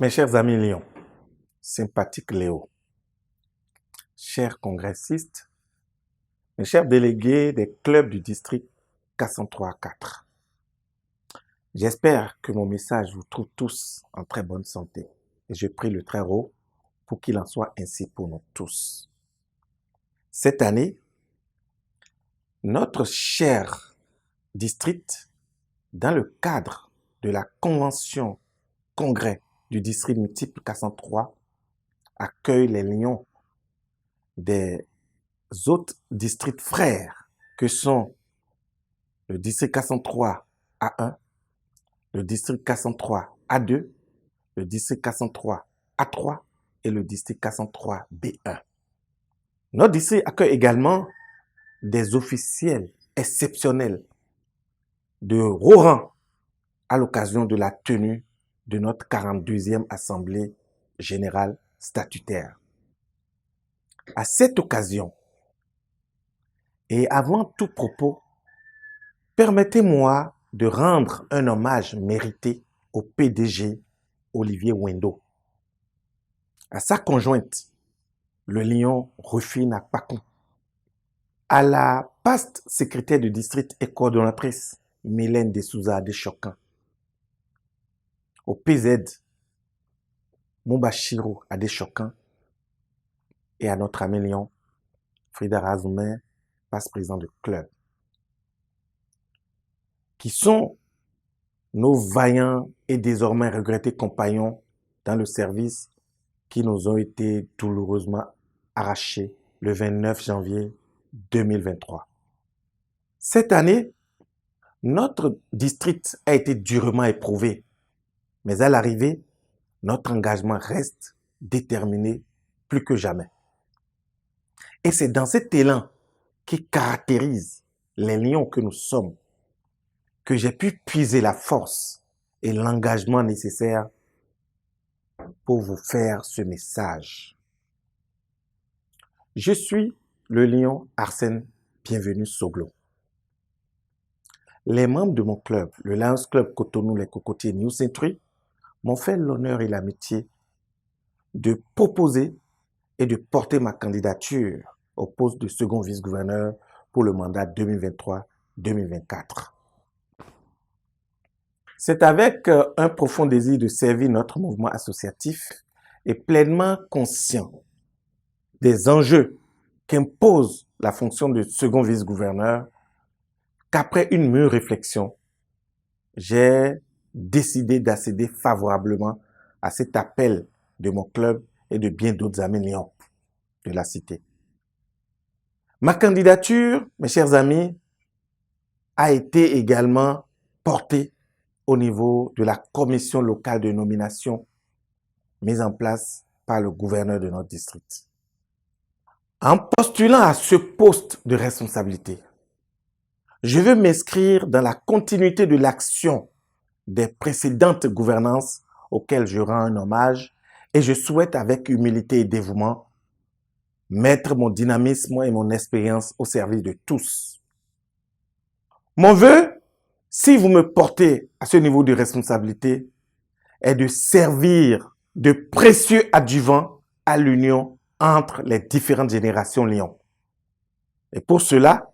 Mes chers amis Lyon, sympathique Léo, chers congressistes, mes chers délégués des clubs du district 403-4, j'espère que mon message vous trouve tous en très bonne santé et je prie le Très-Haut pour qu'il en soit ainsi pour nous tous. Cette année, notre cher district, dans le cadre de la convention congrès du district multiple 403, accueille les lions des autres districts frères que sont le district 403 A1, le district 403 A2, le district 403 A3 et le district 403 B1. Notre district accueille également des officiels exceptionnels de haut rang à l'occasion de la tenue de notre 42e Assemblée générale statutaire. À cette occasion, et avant tout propos, permettez-moi de rendre un hommage mérité au PDG Olivier Wendo, à sa conjointe, le lion Rufina Pakou, à la past secrétaire du district et coordonnatrice Mylène de Souza Adeshokan, au PZ Moubachiro Adeshokan et à notre ami lion Frida Razoumer, vice-président du club, qui sont nos vaillants et désormais regrettés compagnons dans le service qui nous ont été douloureusement arrachés le 29 janvier 2023. Cette année, notre district a été durement éprouvé, mais à l'arrivée, notre engagement reste déterminé plus que jamais. Et c'est dans cet élan qui caractérise les lions que nous sommes que j'ai pu puiser la force et l'engagement nécessaires pour vous faire ce message. Je suis le lion Arsène Bienvenu Soglo. Les membres de mon club, le Lions Club Cotonou Les Cocotiers New Century, m'ont fait l'honneur et l'amitié de proposer et de porter ma candidature au poste de second vice-gouverneur pour le mandat 2023-2024. C'est avec un profond désir de servir notre mouvement associatif et pleinement conscient des enjeux qu'impose la fonction de second vice-gouverneur qu'après une mûre réflexion, j'ai décidé d'accéder favorablement à cet appel de mon club et de bien d'autres amis lions de la cité. Ma candidature, mes chers amis, a été également portée au niveau de la commission locale de nomination mise en place par le gouverneur de notre district. En postulant à ce poste de responsabilité, je veux m'inscrire dans la continuité de l'action des précédentes gouvernances auxquelles je rends un hommage et je souhaite avec humilité et dévouement mettre mon dynamisme et mon expérience au service de tous. Mon vœu, si vous me portez à ce niveau de responsabilité, est de servir de précieux adjuvants à l'union entre les différentes générations lions. Et pour cela,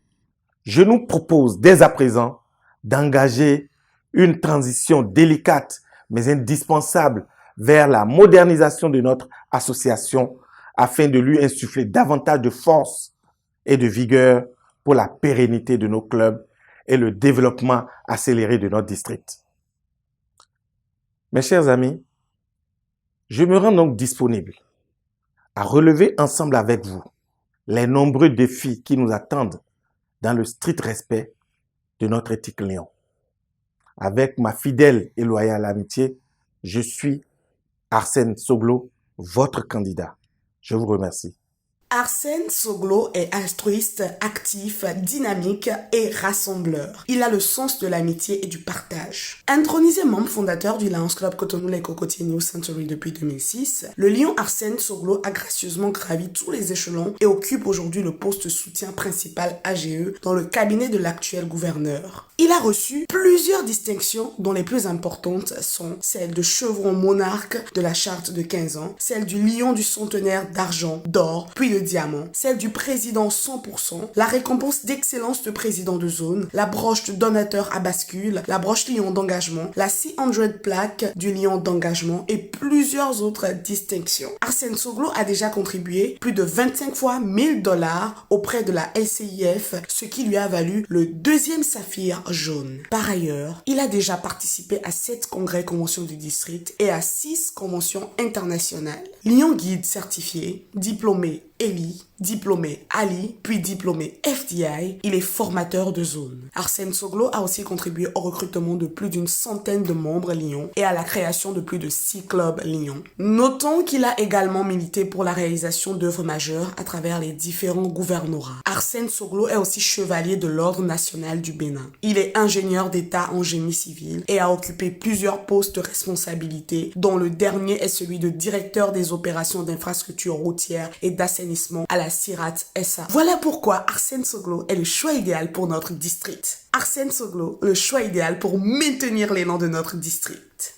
je nous propose dès à présent d'engager une transition délicate mais indispensable vers la modernisation de notre association afin de lui insuffler davantage de force et de vigueur pour la pérennité de nos clubs et le développement accéléré de notre district. Mes chers amis, je me rends donc disponible à relever ensemble avec vous les nombreux défis qui nous attendent dans le strict respect de notre éthique lion. Avec ma fidèle et loyale amitié, je suis Arsène Soglo, votre candidat. Je vous remercie. Arsène Soglo est altruiste, actif, dynamique et rassembleur. Il a le sens de l'amitié et du partage. Intronisé membre fondateur du Lions Club Cotonou Les Cocotiers New Century depuis 2006, le lion Arsène Soglo a gracieusement gravi tous les échelons et occupe aujourd'hui le poste de soutien principal AGE dans le cabinet de l'actuel gouverneur. Il a reçu plusieurs distinctions dont les plus importantes sont celles de chevron monarque de la charte de 15 ans, celle du lion du centenaire d'argent, d'or, puis de diamant, celle du président 100%, la récompense d'excellence de président de zone, la broche de donateur à bascule, la broche lion d'engagement, la 600 plaque du lion d'engagement et plusieurs autres distinctions. Arsène Soglo a déjà contribué plus de 25 fois $1000 auprès de la LCIF, ce qui lui a valu le 2e saphir jaune. Par ailleurs, il a déjà participé à 7 congrès conventions du district et à 6 conventions internationales. Lion guide certifié, diplômé ELI, diplômé Ali, puis diplômé FDI, il est formateur de zone. Arsène Soglo a aussi contribué au recrutement de plus d'une centaine de membres Lions et à la création de plus de 6 clubs Lions. Notons qu'il a également milité pour la réalisation d'œuvres majeures à travers les différents gouvernorats. Arsène Soglo est aussi chevalier de l'Ordre national du Bénin. Il est ingénieur d'État en génie civil et a occupé plusieurs postes de responsabilité, dont le dernier est celui de directeur des opérations d'infrastructure routière et d'assainissement à la CIRAT SA. Voilà pourquoi Arsène Soglo est le choix idéal pour notre district. Arsène Soglo, le choix idéal pour maintenir l'élan de notre district.